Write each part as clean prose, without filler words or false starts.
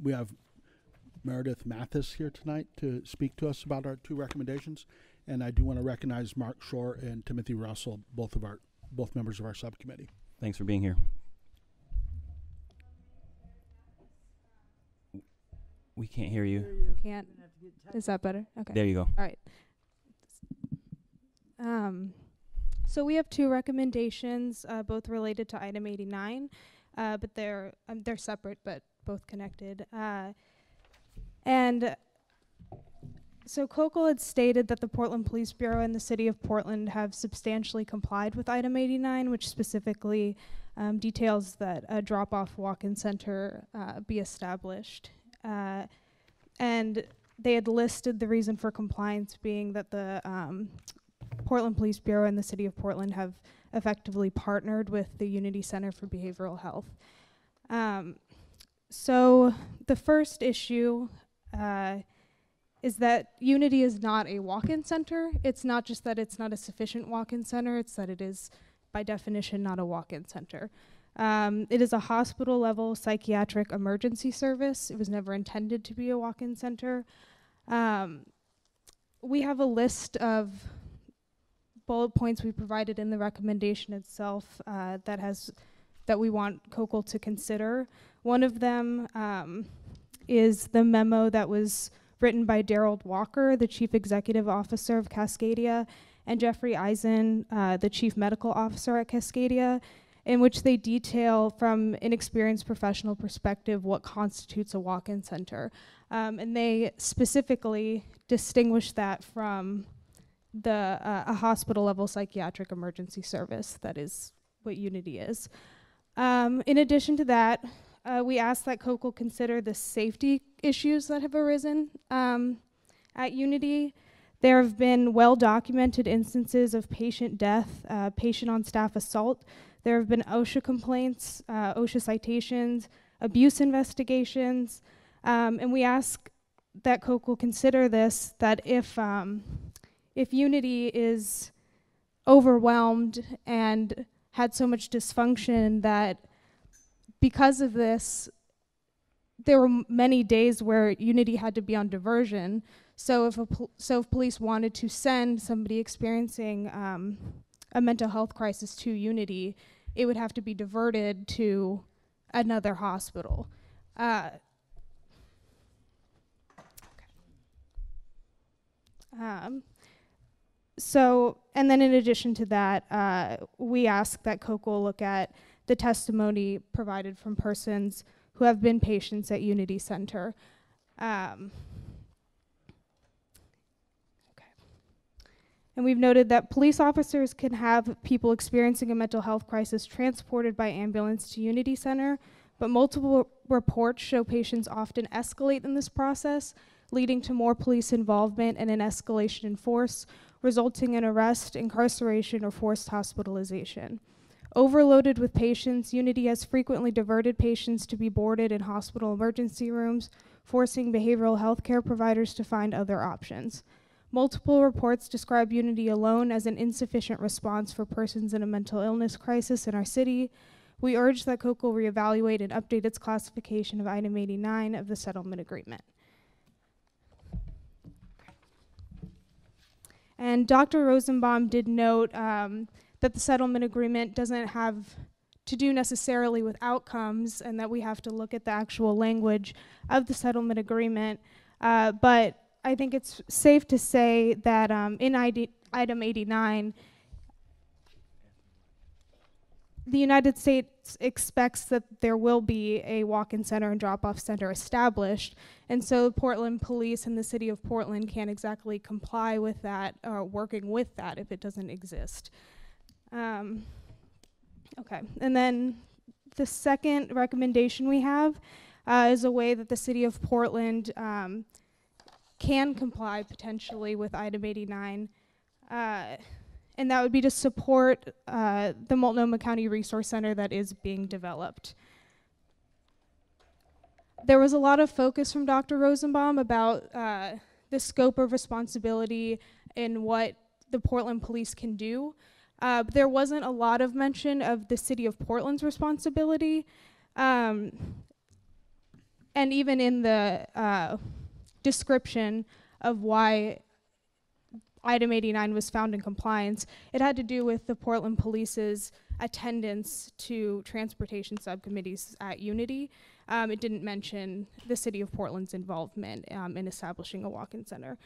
We have Meredith Mathis here tonight to speak to us about our 2 recommendations, and I do want to recognize Mark Shore and Timothy Russell, both members of our subcommittee. Thanks for being here. We can't hear you. You can't. Is that better? Okay. There you go. All right. So we have 2 recommendations, both related to item 89, but they're separate but both connected. And so COCL had stated that the Portland Police Bureau and the City of Portland have substantially complied with item 89, which specifically details that a drop-off walk-in center be established. And they had listed the reason for compliance being that the Portland Police Bureau and the City of Portland have effectively partnered with the Unity Center for Behavioral Health. So the first issue is that Unity is not a walk-in center. It's not just that it's not a sufficient walk-in center, it's that it is, by definition, not a walk-in center. It is a hospital-level psychiatric emergency service. It was never intended to be a walk-in center. We have a list of bullet points we provided in the recommendation itself that we want COCL to consider. One of them is the memo that was written by Daryl Walker, the Chief Executive Officer of Cascadia, and Jeffrey Eisen, the Chief Medical Officer at Cascadia, in which they detail from an experienced professional perspective what constitutes a walk-in center. And they specifically distinguish that from a hospital-level psychiatric emergency service. That is what Unity is. In addition to that, we ask that COCL consider the safety issues that have arisen at Unity. There have been well-documented instances of patient death, patient on-staff assault. There have been OSHA complaints, OSHA citations, abuse investigations, and we ask that COCL consider this, that if Unity is overwhelmed and had so much dysfunction that because of this, there were many days where Unity had to be on diversion. So if police wanted to send somebody experiencing a mental health crisis to Unity, it would have to be diverted to another hospital. So, and then in addition to that, we ask that COCL look at the testimony provided from persons who have been patients at Unity Center. And we've noted that police officers can have people experiencing a mental health crisis transported by ambulance to Unity Center, but multiple reports show patients often escalate in this process, leading to more police involvement and an escalation in force, resulting in arrest, incarceration, or forced hospitalization. Overloaded with patients, Unity has frequently diverted patients to be boarded in hospital emergency rooms, forcing behavioral health care providers to find other options. Multiple reports describe Unity alone as an insufficient response for persons in a mental illness crisis in our city. We urge that COCL reevaluate and update its classification of item 89 of the settlement agreement. And Dr. Rosenbaum did note that the settlement agreement doesn't have to do necessarily with outcomes and that we have to look at the actual language of the settlement agreement. But I think it's safe to say that in item 89, the United States expects that there will be a walk-in center and drop-off center established, and so Portland Police and the City of Portland can't exactly comply with that or working with that if it doesn't exist. Okay, and then the second recommendation we have is a way that the City of Portland can comply potentially with item 89, and that would be to support the Multnomah County Resource Center that is being developed. There was a lot of focus from Dr. Rosenbaum about the scope of responsibility and what the Portland Police can do. But there wasn't a lot of mention of the City of Portland's responsibility. And and even in the description of why item 89 was found in compliance, it had to do with the Portland Police's attendance to transportation subcommittees at Unity. It didn't mention the City of Portland's involvement in establishing a walk-in center.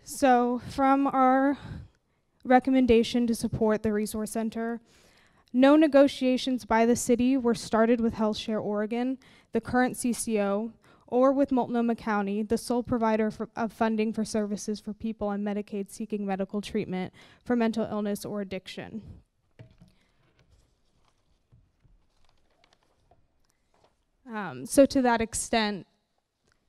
So from our recommendation to support the Resource Center, no negotiations by the city were started with HealthShare Oregon, the current CCO, or with Multnomah County, the sole provider of funding for services for people on Medicaid seeking medical treatment for mental illness or addiction. So to that extent,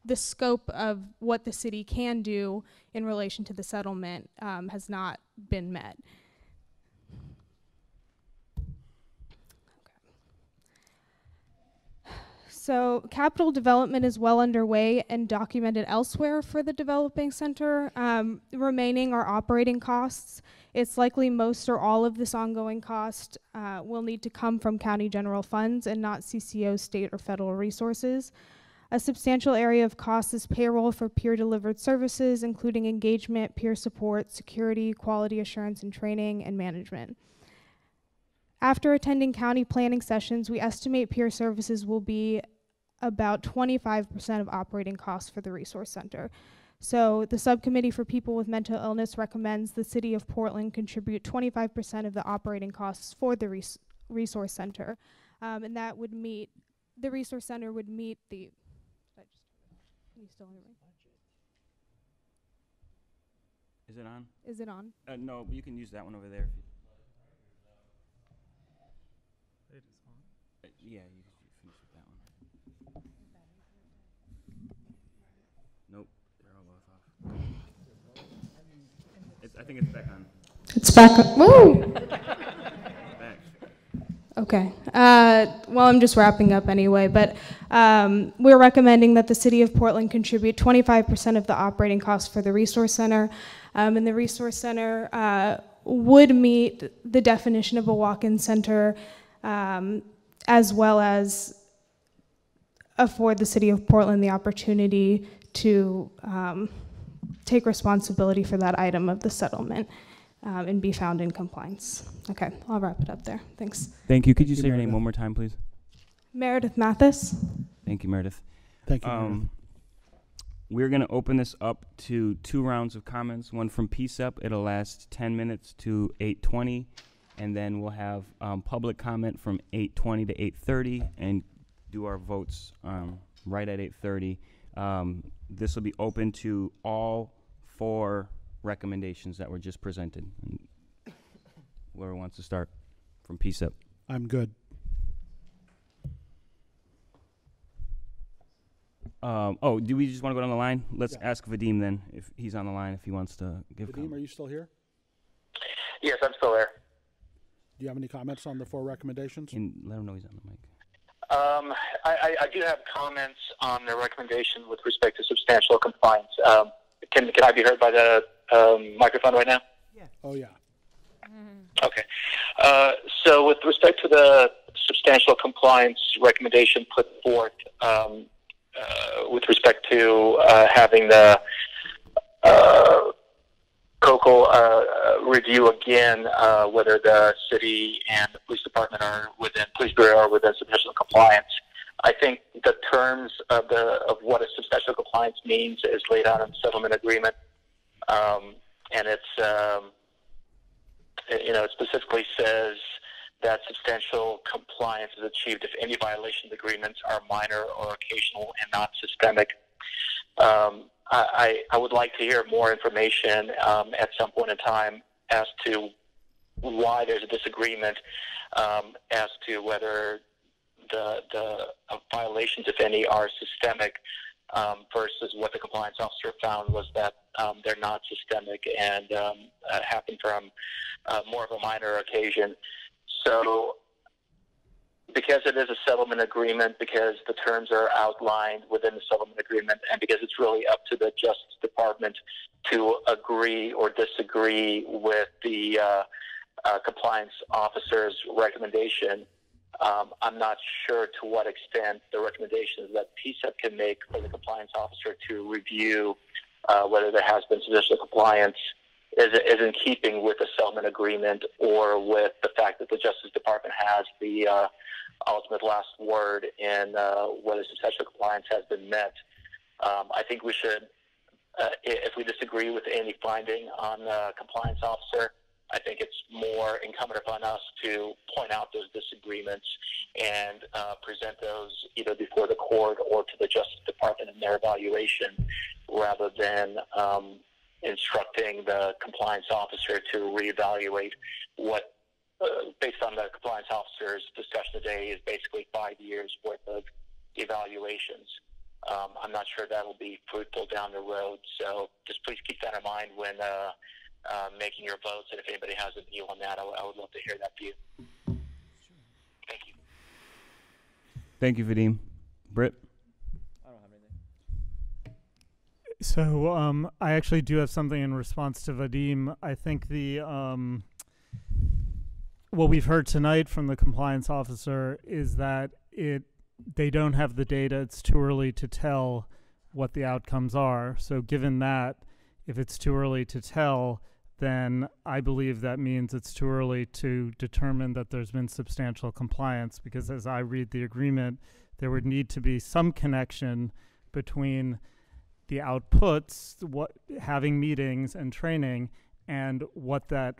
the scope of what the city can do in relation to the settlement has not been met. So capital development is well underway and documented elsewhere for the developing center. Remaining are operating costs. It's likely most or all of this ongoing cost will need to come from county general funds and not CCO, state, or federal resources. A substantial area of cost is payroll for peer-delivered services, including engagement, peer support, security, quality assurance, and training, and management. After attending county planning sessions, we estimate peer services will be about 25% of operating costs for the Resource Center. So the Subcommittee for People with Mental Illness recommends the City of Portland contribute 25% of the operating costs for the Resource Center. And that would meet, the Resource Center would meet the, can you still hear me? Is it on? Is it on? No, but you can use that one over there. If you yeah, you finish with that one. Nope, they're all both off. I think it's back on. It's back on. Woo! Back. Okay. Well, I'm just wrapping up anyway, but we're recommending that the City of Portland contribute 25% of the operating costs for the Resource Center. And the Resource Center would meet the definition of a walk-in center as well as afford the City of Portland the opportunity to take responsibility for that item of the settlement and be found in compliance. Okay, I'll wrap it up there. Thanks. Thank you. Could you say your name one more time, please? Meredith Mathis. Thank you, Meredith. Thank you, Meredith. We're going to open this up to 2 rounds of comments, one from PCCEP. It'll last 10 minutes to 8:20, and then we'll have public comment from 8:20 to 8:30, and do our votes right at 8:30. This will be open to all 4 recommendations that were just presented. And whoever wants to start from PCCEP. I'm good. Do we just want to go down the line? Let's ask Vadim then, if he's on the line, if he wants to give Vadim, are you still here? Yes, I'm still there. Do you have any comments on the 4 recommendations? Can let him know he's on the mic. I do have comments on the recommendation with respect to substantial compliance. Can I be heard by the microphone right now? Yeah. Oh, yeah. Okay. So with respect to the substantial compliance recommendation put forth with respect to having the COCO review again whether the city and the police department are within, police bureau are within substantial compliance. I think the terms of what a substantial compliance means is laid out in the settlement agreement, and it's it specifically says that substantial compliance is achieved if any violation of the agreements are minor or occasional and not systemic. I would like to hear more information at some point in time as to why there's a disagreement as to whether the violations, if any, are systemic versus what the compliance officer found was that they're not systemic and happen from more of a minor occasion. So because it is a settlement agreement, because the terms are outlined within the settlement agreement, and because it's really up to the Justice Department to agree or disagree with the compliance officer's recommendation, I'm not sure to what extent the recommendations that PCCEP can make for the compliance officer to review whether there has been sufficient compliance is in keeping with the settlement agreement or with the fact that the Justice Department has the ultimate last word in whether substantial compliance has been met. I think we should, if we disagree with any finding on the compliance officer, I think it's more incumbent upon us to point out those disagreements and present those either before the court or to the Justice Department in their evaluation, rather than instructing the compliance officer to reevaluate what, based on the compliance officer's discussion today, is basically 5 years worth of evaluations. I'm not sure that'll be fruitful down the road, so just please keep that in mind when making your votes, and if anybody has a view on that, I would love to hear that view. Thank you. Thank you, Vadim. Britt? I don't have anything. So I actually do have something in response to Vadim. I think the what we've heard tonight from the compliance officer is that they don't have the data. It's too early to tell what the outcomes are. So given that, if it's too early to tell, then I believe that means it's too early to determine that there's been substantial compliance, because as I read the agreement, there would need to be some connection between the outputs, having meetings and training, and what that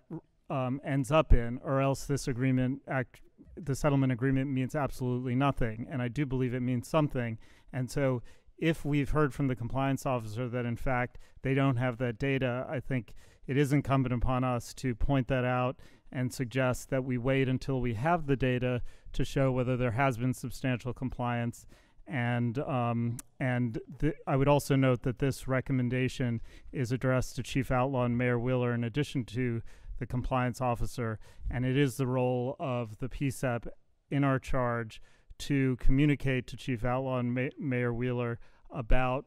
ends up in, or else this agreement, the settlement agreement, means absolutely nothing. And I do believe it means something. And so if we've heard from the compliance officer that in fact they don't have that data, I think it is incumbent upon us to point that out and suggest that we wait until we have the data to show whether there has been substantial compliance. And I would also note that this recommendation is addressed to Chief Outlaw and Mayor Wheeler in addition to the compliance officer, and it is the role of the PCCEP in our charge to communicate to Chief Outlaw and Mayor Wheeler about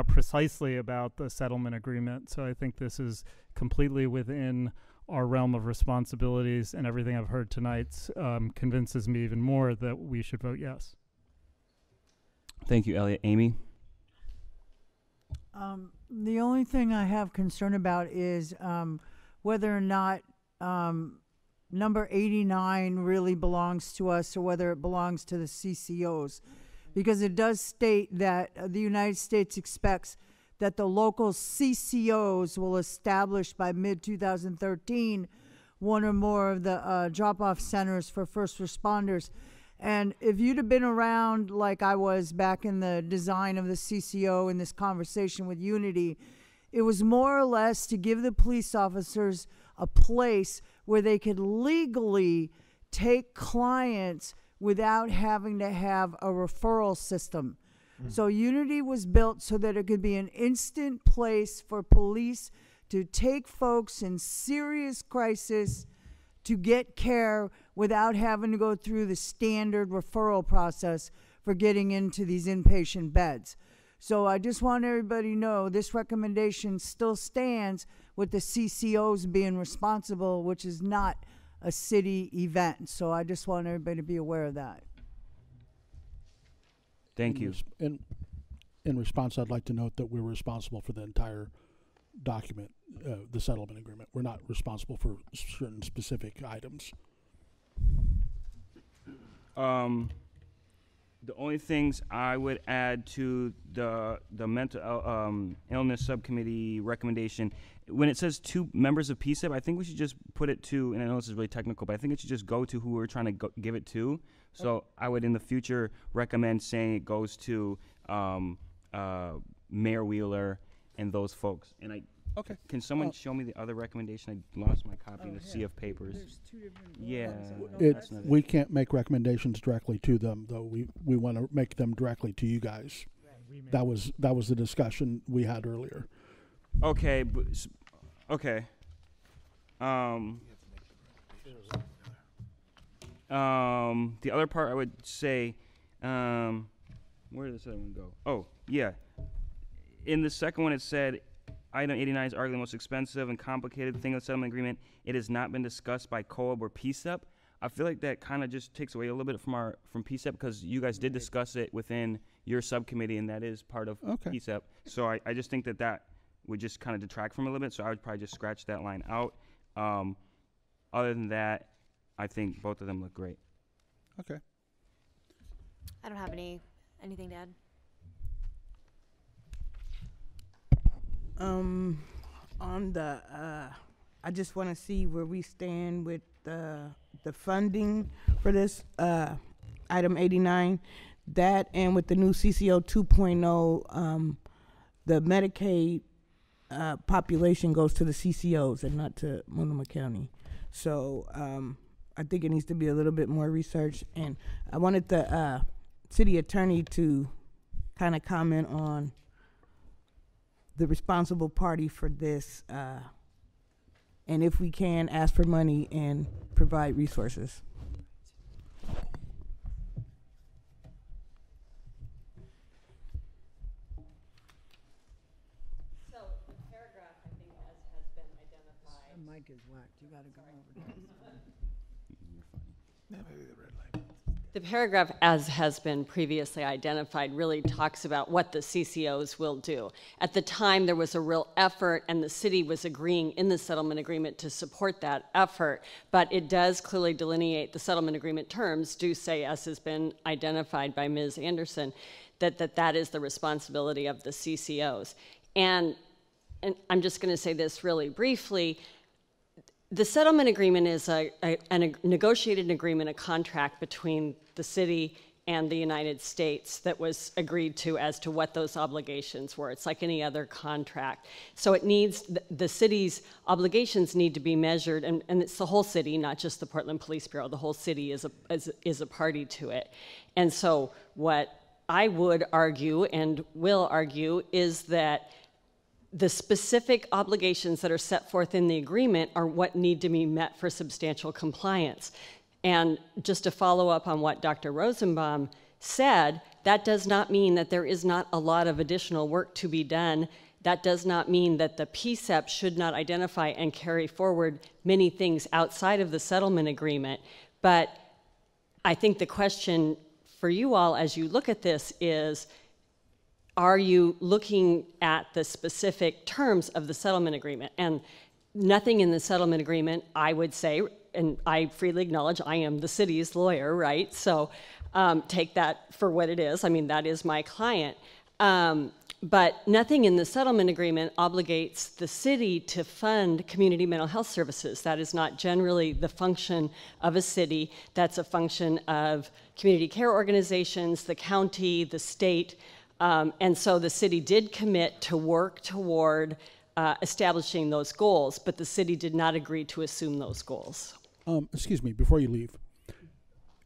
precisely about the settlement agreement. So I think this is completely within our realm of responsibilities, and everything I've heard tonight convinces me even more that we should vote yes. Thank you, Elliot. Amy? The only thing I have concern about is whether or not number 89 really belongs to us, or whether it belongs to the CCOs. Because it does state that the United States expects that the local CCOs will establish by mid-2013 one or more of the drop-off centers for first responders. And if you'd have been around like I was back in the design of the CCO in this conversation with Unity, it was more or less to give the police officers a place where they could legally take clients without having to have a referral system. So Unity was built so that it could be an instant place for police to take folks in serious crisis to get care without having to go through the standard referral process for getting into these inpatient beds. So I just want everybody to know this recommendation still stands with the CCOs being responsible, which is not a city event. So I just want everybody to be aware of that. Thank you. In response, I'd like to note that we're responsible for the entire document, the settlement agreement. We're not responsible for certain specific items. The only things I would add to the mental illness subcommittee recommendation, when it says 2 members of PCCEP, I think we should just put it to, and I know this is really technical, but I think it should just go to who we're trying to give it to. So I would in the future recommend saying it goes to Mayor Wheeler and those folks. And can someone show me the other recommendation? I lost my copy in the sea of papers. There's 2 different we can't make recommendations directly to them, though. We want to make them directly to you guys. Right. That was the discussion we had earlier. Okay, okay. The other part I would say, where did this other one go? Oh, yeah. In the second one, it said, item 89 is arguably the most expensive and complicated thing of the settlement agreement. It has not been discussed by COAB or PCCEP. I feel like that kind of just takes away a little bit from PCEP, because you guys did discuss it within your subcommittee, and that is part of PCEP. So I just think that would just kind of detract from it a little bit. So I would probably just scratch that line out. Other than that, I think both of them look great. Okay. I don't have anything to add. On the, I just want to see where we stand with the funding for this, item 89, that, and with the new CCO 2.0, the Medicaid, population goes to the CCOs and not to Multnomah County. So, I think it needs to be a little bit more research, and I wanted the, city attorney to kind of comment on the responsible party for this, and if we can, ask for money and provide resources. So the paragraph, I think, as has been identified. The mic is whacked. You gotta go over there. The paragraph, as has been previously identified, really talks about what the CCOs will do. At the time, there was a real effort, and the city was agreeing in the settlement agreement to support that effort, but it does clearly delineate the settlement agreement terms, do say, as has been identified by Ms. Anderson, that is the responsibility of the CCOs. And I'm just going to say this really briefly. The settlement agreement is a negotiated agreement, a contract between the city and the United States that was agreed to as to what those obligations were. It's like any other contract. So it needs, the city's obligations need to be measured, and it's the whole city, not just the Portland Police Bureau. The whole city is a party to it. And so what I would argue and will argue is that the specific obligations that are set forth in the agreement are what need to be met for substantial compliance. And just to follow up on what Dr. Rosenbaum said, that does not mean that there is not a lot of additional work to be done. That does not mean that the PCEP should not identify and carry forward many things outside of the settlement agreement. But I think the question for you all as you look at this is, are you looking at the specific terms of the settlement agreement? And nothing in the settlement agreement, I would say, and I freely acknowledge I am the city's lawyer, right? So take that for what it is. I mean, that is my client. But nothing in the settlement agreement obligates the city to fund community mental health services. That is not generally the function of a city. That's a function of community care organizations, the county, the state. And so the city did commit to work toward establishing those goals, but the city did not agree to assume those goals. Excuse me, before you leave,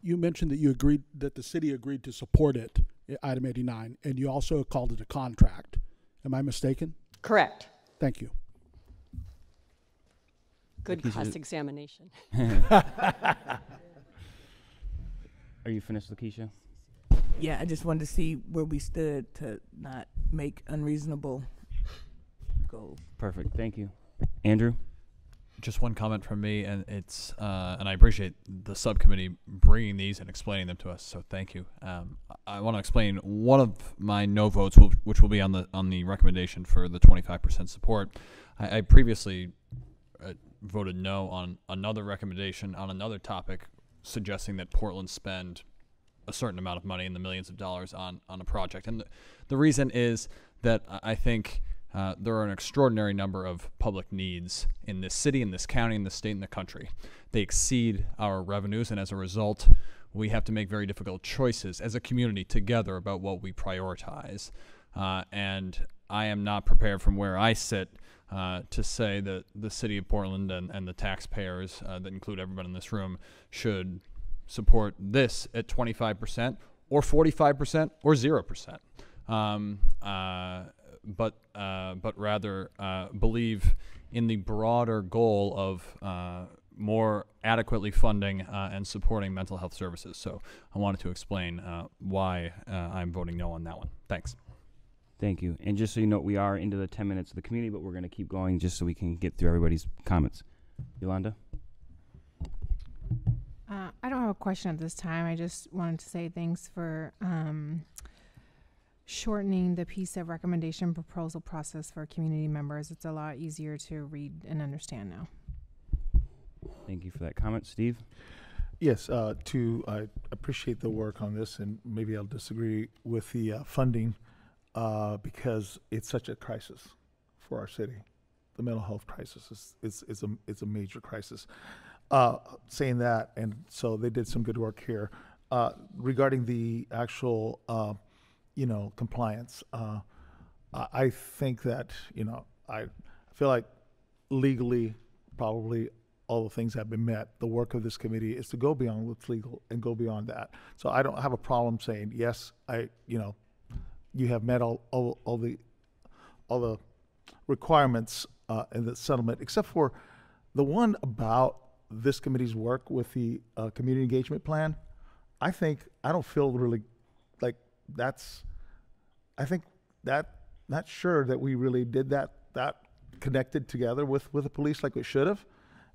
you mentioned that you agreed, that the city agreed to support it, item 89, and you also called it a contract. Am I mistaken? Correct. Thank you. Good cross-examination. Are you finished, Lakeisha? Yeah, I just wanted to see where we stood to not make unreasonable goals. Perfect. Thank you. Andrew? Just one comment from me, and it's and I appreciate the subcommittee bringing these and explaining them to us. So thank you. I want to explain one of my no votes, which will be on the recommendation for the 25% support. I previously voted no on another recommendation on another topic, suggesting that Portland spend a certain amount of money in the millions of dollars on a project, and the reason is that I think. There are an extraordinary number of public needs in this city, in this county, in this state, in the country. They exceed our revenues, and as a result, we have to make very difficult choices as a community together about what we prioritize. And I am not prepared from where I sit to say that the city of Portland and the taxpayers that include everyone in this room should support this at 25% or 45% or 0%. But rather believe in the broader goal of more adequately funding and supporting mental health services. So I wanted to explain why I'm voting no on that one. Thanks. Thank you. And just so you know, we are into the 10 minutes of the community, but we're going to keep going just so we can get through everybody's comments. Yolanda? I don't have a question at this time. I just wanted to say thanks for shortening the PCCEP recommendation proposal process for community members. It's a lot easier to read and understand now. Thank you for that comment. Steve? Yes, I appreciate the work on this, and maybe I'll disagree with the funding because it's such a crisis for our city. The mental health crisis is a major crisis. Saying that, and so they did some good work here. Regarding the actual, compliance, I think that, I feel like legally, probably all the things have been met. The work of this committee is to go beyond what's legal and go beyond that. So I don't have a problem saying, yes, you have met all the requirements in the settlement, except for the one about this committee's work with the community engagement plan. I don't feel really like I think that not sure that we really did that connected together with the police like we should have.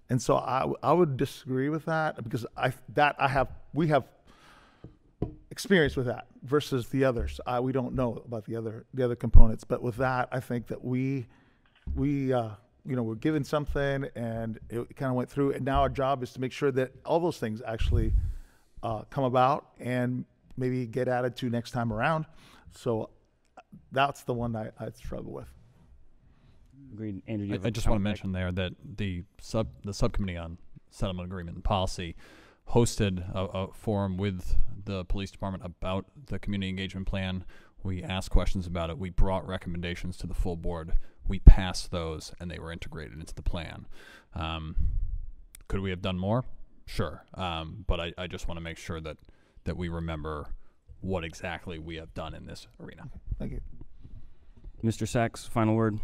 And so I would disagree with that because we have experience with that versus the others. We don't know about the other components, but with that, I think that we're given something and it kind of went through, and now our job is to make sure that all those things actually come about and maybe get added to next time around. So that's the one I'd struggle with. Agreed. Andrew, I just want to mention there that the subcommittee on settlement agreement and policy hosted a forum with the police department about the community engagement plan. We asked questions about it. We brought recommendations to the full board. We passed those, and they were integrated into the plan. Could we have done more? Sure. But I just want to make sure that we remember what exactly we have done in this arena. Thank you. Mr. Sachs, final word.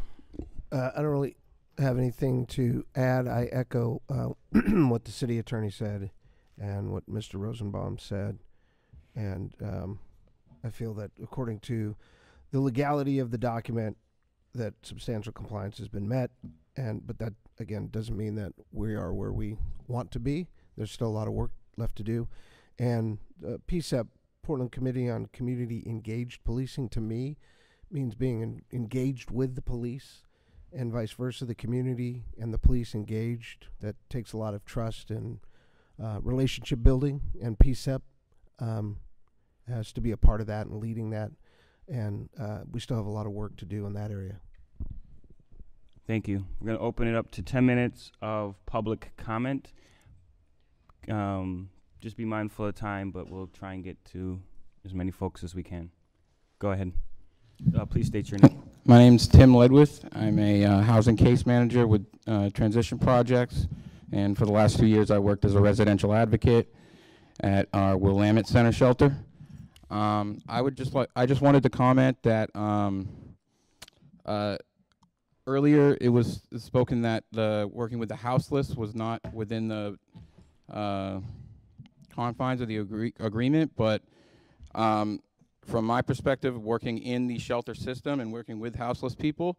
I don't really have anything to add. I echo what the city attorney said and what Mr. Rosenbaum said. And I feel that according to the legality of the document, that substantial compliance has been met. But that, again, doesn't mean that we are where we want to be. There's still a lot of work left to do. And PCCEP, Portland Committee on Community Engaged Policing, to me, means being engaged with the police, and vice versa, the community and the police engaged. That takes a lot of trust and relationship building, and PCCEP has to be a part of that and leading that, and we still have a lot of work to do in that area. Thank you. We're going to open it up to 10 minutes of public comment. Just be mindful of time, but we'll try and get to as many folks as we can. Go ahead. Please state your name. My name's Tim Ledwith. I'm a housing case manager with transition projects, and for the last 2 years I worked as a residential advocate at our Willamette Center shelter. I just wanted to comment that earlier it was spoken that the working with the houseless was not within the confines of the agreement, but from my perspective, working in the shelter system and working with houseless people,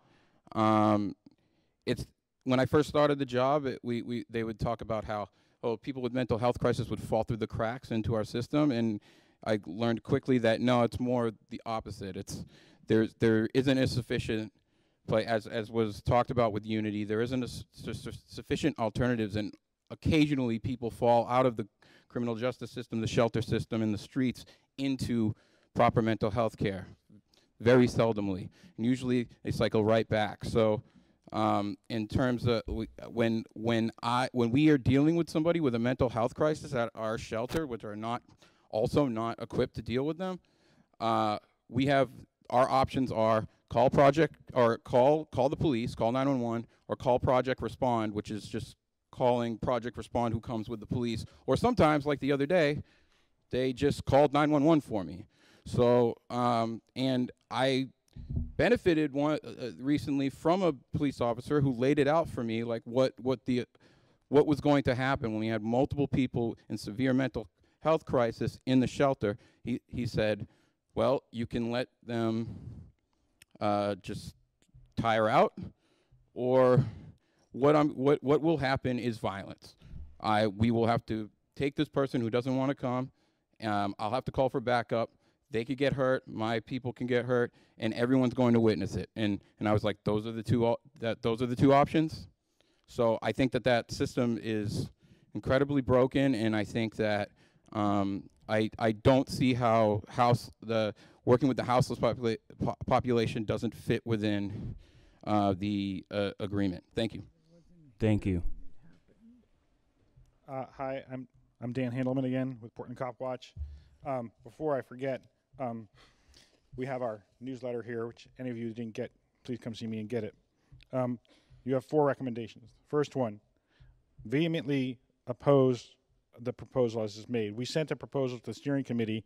it's when I first started the job, they would talk about how people with mental health crisis would fall through the cracks into our system, and I learned quickly that no, it's more the opposite. There isn't a sufficient play, as was talked about with Unity. There isn't sufficient alternatives, and occasionally people fall out of the criminal justice system, the shelter system, and the streets into proper mental health care, very seldomly, and usually they cycle right back. So in terms of when we are dealing with somebody with a mental health crisis at our shelter, which are not equipped to deal with them, we have our options are call the police, call 911, or call Project Respond, which is just calling Project Respond, who comes with the police, or sometimes, like the other day, they just called 911 for me. So, and I benefited recently from a police officer who laid it out for me, like what was going to happen when we had multiple people in severe mental health crisis in the shelter. He said, well, you can let them just tire out, or what will happen is violence. We will have to take this person who doesn't want to come. I'll have to call for backup. They could get hurt. My people can get hurt, and everyone's going to witness it. And I was like, those are the two options. So I think that system is incredibly broken, and I think that I don't see how working with the houseless population doesn't fit within the agreement. Thank you. Thank you. Hi, I'm Dan Handelman again with Portland Cop Watch. Before I forget, we have our newsletter here, which any of you didn't get, please come see me and get it. You have 4 recommendations. First one, vehemently oppose the proposal as is made. We sent a proposal to the steering committee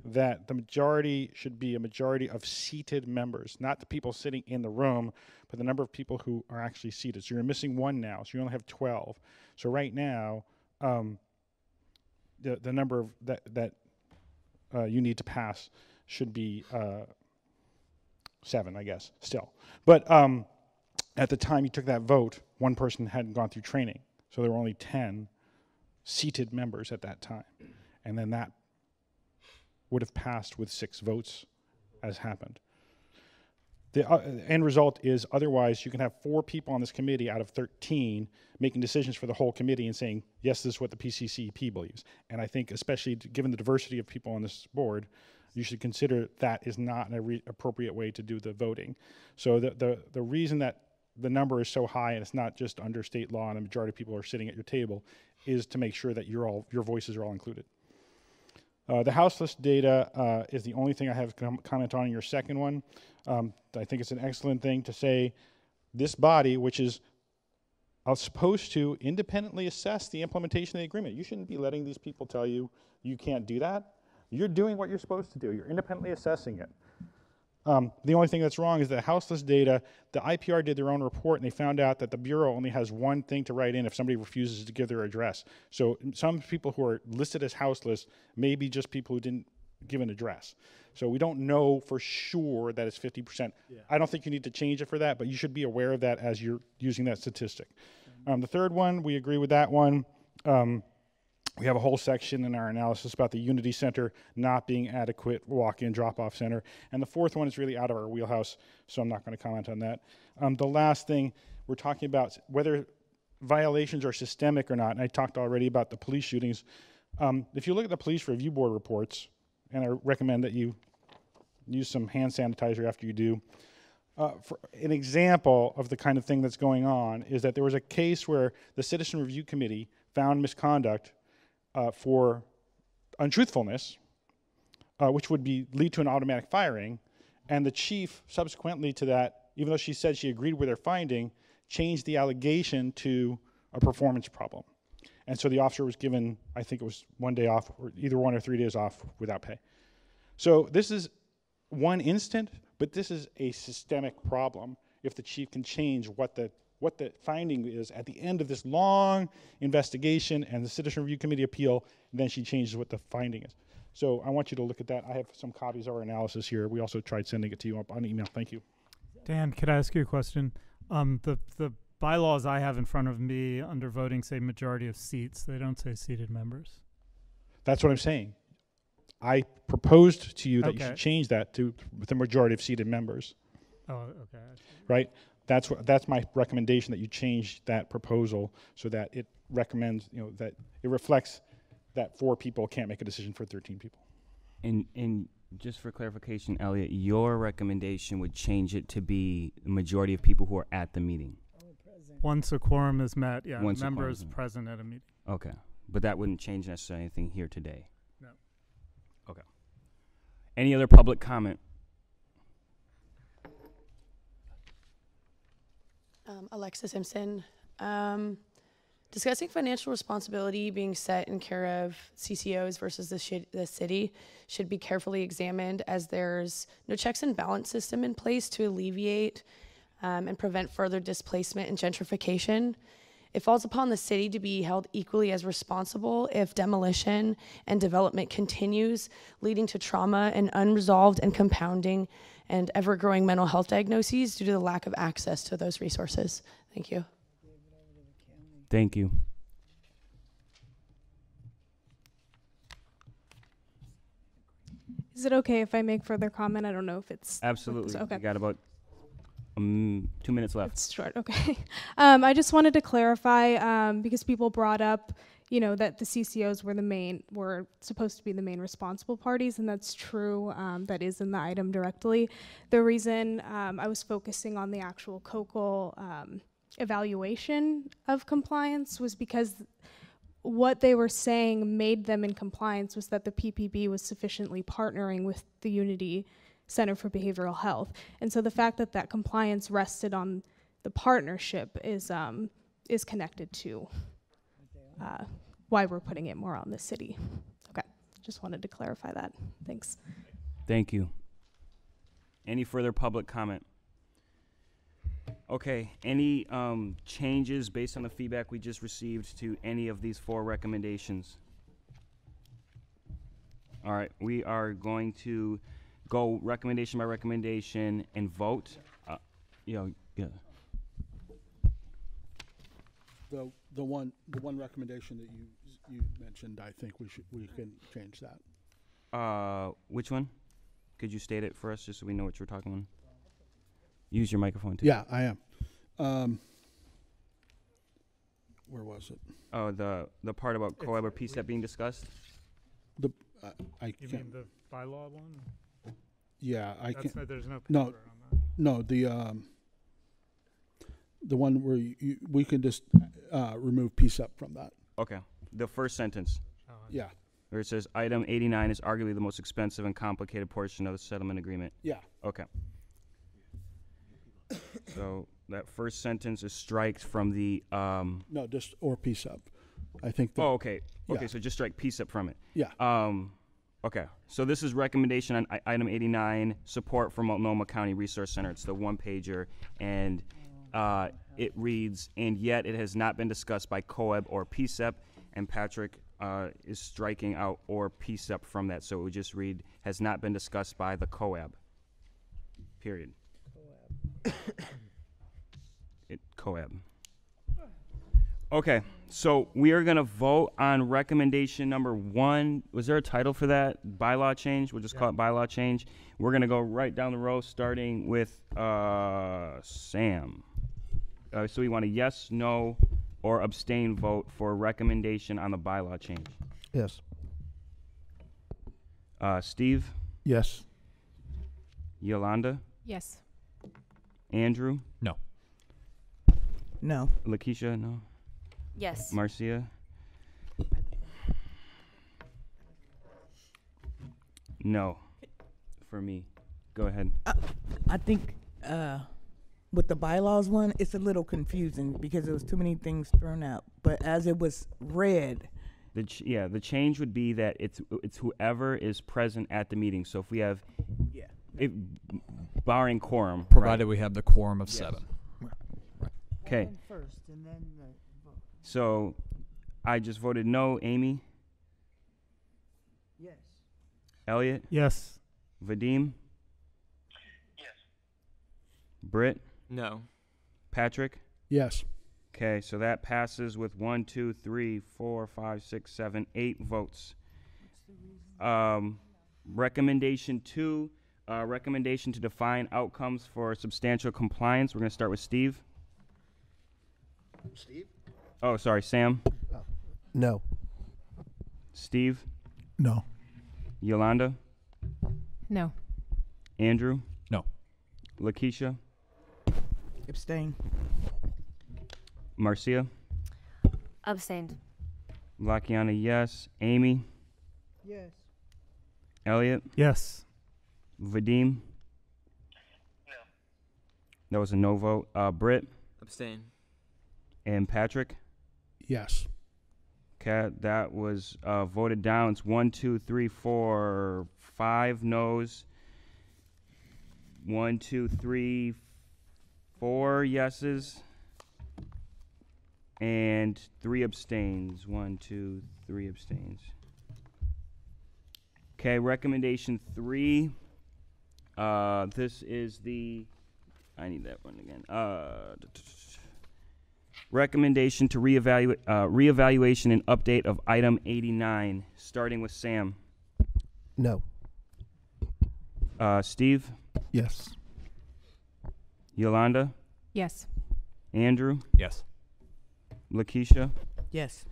that the majority should be a majority of seated members, not the people sitting in the room, but the number of people who are actually seated. So you're missing 1 now, so you only have 12. So right now, the number of that you need to pass should be 7, I guess, still. But at the time you took that vote, 1 person hadn't gone through training, so there were only 10 seated members at that time. And then that would have passed with 6 votes, as happened. The end result is, otherwise, you can have 4 people on this committee out of 13 making decisions for the whole committee and saying, yes, this is what the PCCEP believes. And I think, especially given the diversity of people on this board, you should consider that is not an appropriate way to do the voting. So the reason that the number is so high, and it's not just under state law and the majority of people are sitting at your table, is to make sure that your voices are all included. The houseless data is the only thing I have comment on in your second one. I think it's an excellent thing to say this body, which is supposed to independently assess the implementation of the agreement. You shouldn't be letting these people tell you you can't do that. You're doing what you're supposed to do. You're independently assessing it. The only thing that's wrong is the houseless data. The IPR did their own report, and they found out that the Bureau only has 1 thing to write in if somebody refuses to give their address. So some people who are listed as houseless may be just people who didn't give an address. So we don't know for sure that it's 50%. Yeah. I don't think you need to change it for that, but you should be aware of that as you're using that statistic. The third one, we agree with that one. We have a whole section in our analysis about the Unity Center not being adequate walk-in drop-off center. And the fourth one is really out of our wheelhouse, so I'm not going to comment on that. The last thing, we're talking about whether violations are systemic or not, and I talked already about the police shootings. If you look at the police review board reports, and I recommend that you use some hand sanitizer after you do, for an example of the kind of thing that's going on is that there was a case where the Citizen Review Committee found misconduct for untruthfulness, which would lead to an automatic firing, and the chief subsequently to that, even though she said she agreed with their finding, changed the allegation to a performance problem. And so the officer was given, I think it was 1 day off, or either 1 or 3 days off without pay. So this is one instant, but this is a systemic problem if the chief can change what the finding is at the end of this long investigation and the Citizen Review Committee appeal, and then she changes what the finding is. So I want you to look at that. I have some copies of our analysis here. We also tried sending it to you on email. Thank you. Dan, could I ask you a question? The bylaws I have in front of me under voting say majority of seats. They don't say seated members. That's what I'm saying. I proposed to you that you should change that to the majority of seated members. Oh, okay. Right? That's my recommendation, that you change that proposal so that it recommends, that it reflects that 4 people can't make a decision for 13 people. And just for clarification, Elliot, your recommendation would change it to be the majority of people who are at the meeting. Once a quorum is met, yeah, Once members present at a meeting. Okay, but that wouldn't change necessarily anything here today. No. Okay. Any other public comment? Alexa Simpson. Discussing financial responsibility being set in care of CCOs versus the city should be carefully examined, as there's no checks and balance system in place to alleviate and prevent further displacement and gentrification. It falls upon the city to be held equally as responsible if demolition and development continues, leading to trauma and unresolved and compounding and ever-growing mental health diagnoses due to the lack of access to those resources. Thank you. Thank you. Is it okay if I make further comment? I don't know if it's Absolutely. Okay. You got about 2 minutes left. It's short. Okay. I just wanted to clarify because people brought up, that the CCOs were supposed to be the main responsible parties, and that's true. That is in the item directly. The reason I was focusing on the actual COCL evaluation of compliance was because what they were saying made them in compliance was that the PPB was sufficiently partnering with the Unity Center for Behavioral Health. And so the fact that that compliance rested on the partnership is connected to why we're putting it more on the city. Okay, just wanted to clarify that. Thanks. Thank you. Any further public comment? Okay, any changes based on the feedback we just received to any of these 4 recommendations? All right, we are going to go recommendation by recommendation and vote. Yeah. The one recommendation that you mentioned, I think we can change that. Which one? Could you state it for us just so we know what you're talking about? Use your microphone too. Yeah, I am. Where was it? Oh, the part about COAB or PCCEP being discussed? I You can't. mean the bylaw one? Yeah, I That's can't. not- there's no No, paper on that. no. The one where we can just remove PCCEP from that. Okay. The first sentence. Yeah. Where it says item 89 is arguably the most expensive and complicated portion of the settlement agreement. Yeah. Okay. So that first sentence is striked from the No, just or PCCEP. I think. Oh, okay. Yeah. Okay, so just strike PCCEP from it. Yeah. Okay. So this is recommendation on item 89, support for Multnomah County Resource Center. It's the one-pager, and it reads, and yet it has not been discussed by COAB or PCCEP, and Patrick is striking out or PCCEP from that, so it would just read, has not been discussed by the COAB. Period. COAB. Okay, so we are going to vote on recommendation number 1. Was there a title for that? Bylaw change? We'll just call it bylaw change. We're going to go right down the row, starting with Sam. So we want a yes, no, or abstain vote for recommendation on the bylaw change. Yes. Steve? Yes. Yolanda? Yes. Andrew? No. No. Lakeisha? No. Yes. Marcia? No. For me. Go ahead. I think with the bylaws one, it's a little confusing because there was too many things thrown out. But as it was read, the change would be that it's whoever is present at the meeting. So if we have, barring quorum, Provided we have the quorum of 7. Okay. First, and then the vote. So I just voted no. Amy? Yes. Elliot? Yes. Vadim? Yes. Britt? No. Patrick? Yes. Okay, so that passes with 1, 2, 3, 4, 5, 6, 7, 8 votes. Recommendation 2, recommendation to define outcomes for substantial compliance. We're going to start with Steve. Steve? Oh, sorry, Sam. No. Steve. No. Yolanda. No. Andrew. No. Lakeisha. abstain. Marcia. Abstained. Lakiana, yes. Amy. Yes. Elliot. Yes. Vadim. No. That was a no vote. Britt. Abstain. And Patrick. Yes. Okay, that was voted down. It's 1, 2, 3, 4, 5 no's. 1, 2, 3, 4 yeses. And 3 abstains. 1, 2, 3 abstains. Okay, recommendation 3. This is the, I need that one again. Recommendation to reevaluation and update of item 89, starting with Sam. No. Steve, Yes. Yolanda, Yes. Andrew, Yes. Lakeisha, Yes.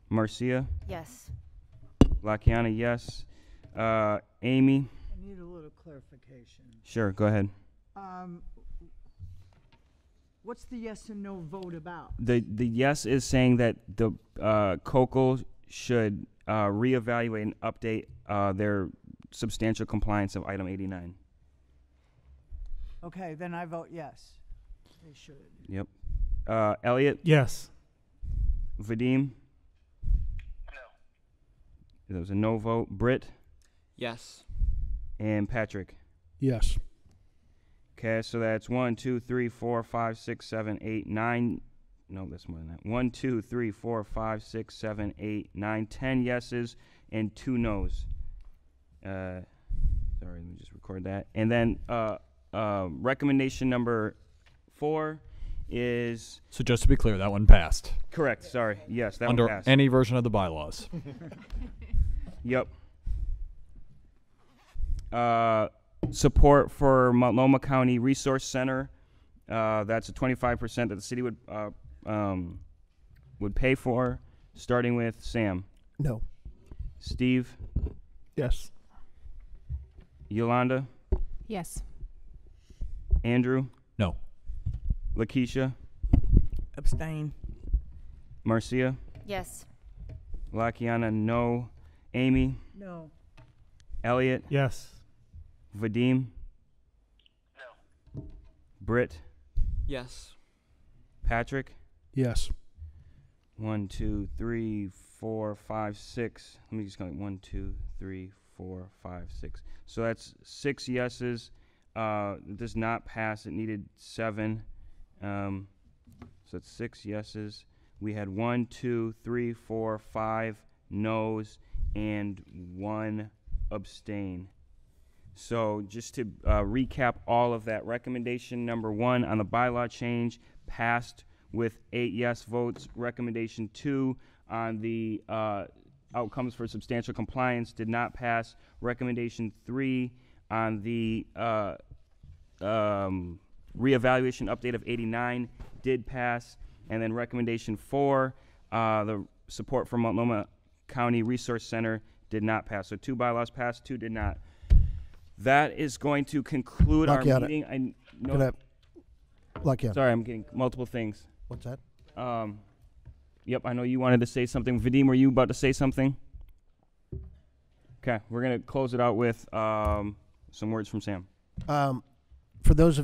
Marcia, Yes. Lakiana, yes. Amy, I need a little clarification. sure, go ahead. What's the yes and no vote about? The yes is saying that the COCO should reevaluate and update their substantial compliance of item 89. Okay, then I vote yes. They should. Yep. Elliot, Yes. Vadim. No. There was a no vote. Britt Yes. and Patrick. Yes. Okay, so that's 1, 2, 3, 4, 5, 6, 7, 8, 9. No, that's more than that. 1, 2, 3, 4, 5, 6, 7, 8, 9, 10 yeses and 2 noes. Sorry, let me just record that. And then recommendation number 4 is So just to be clear, that one passed. correct. Sorry, yes, that Under one passed. any version of the bylaws. Yep. Support for Multnomah County Resource Center. That's a 25% that the city would pay for, starting with Sam. No. Steve, Yes. Yolanda, Yes. Andrew, No. Lakeisha, Abstain. Marcia, Yes. Lakiana, no. Amy, No. Elliot, Yes. Vadim, no. Britt, Yes. Patrick. Yes. 1, 2, 3, 4, 5, 6. Let me just go 1, 2, 3, 4, 5, 6. So that's 6 yeses. It does not pass. It needed 7. So it's 6 yeses. We had 1, 2, 3, 4, 5 noes and 1 abstain. So just to recap all of that, recommendation number 1 on the bylaw change passed with 8 yes votes. Recommendation 2 on the outcomes for substantial compliance did not pass. Recommendation 3 on the reevaluation update of 89 did pass. And then recommendation 4, the support for Multnomah County Resource Center did not pass. So 2 bylaws passed, 2 did not. That is going to conclude our meeting. I know. Sorry, I'm getting multiple things. What's that? Yep, I know you wanted to say something. Vadim, were you about to say something? Okay, we're going to close it out with some words from Sam. For those of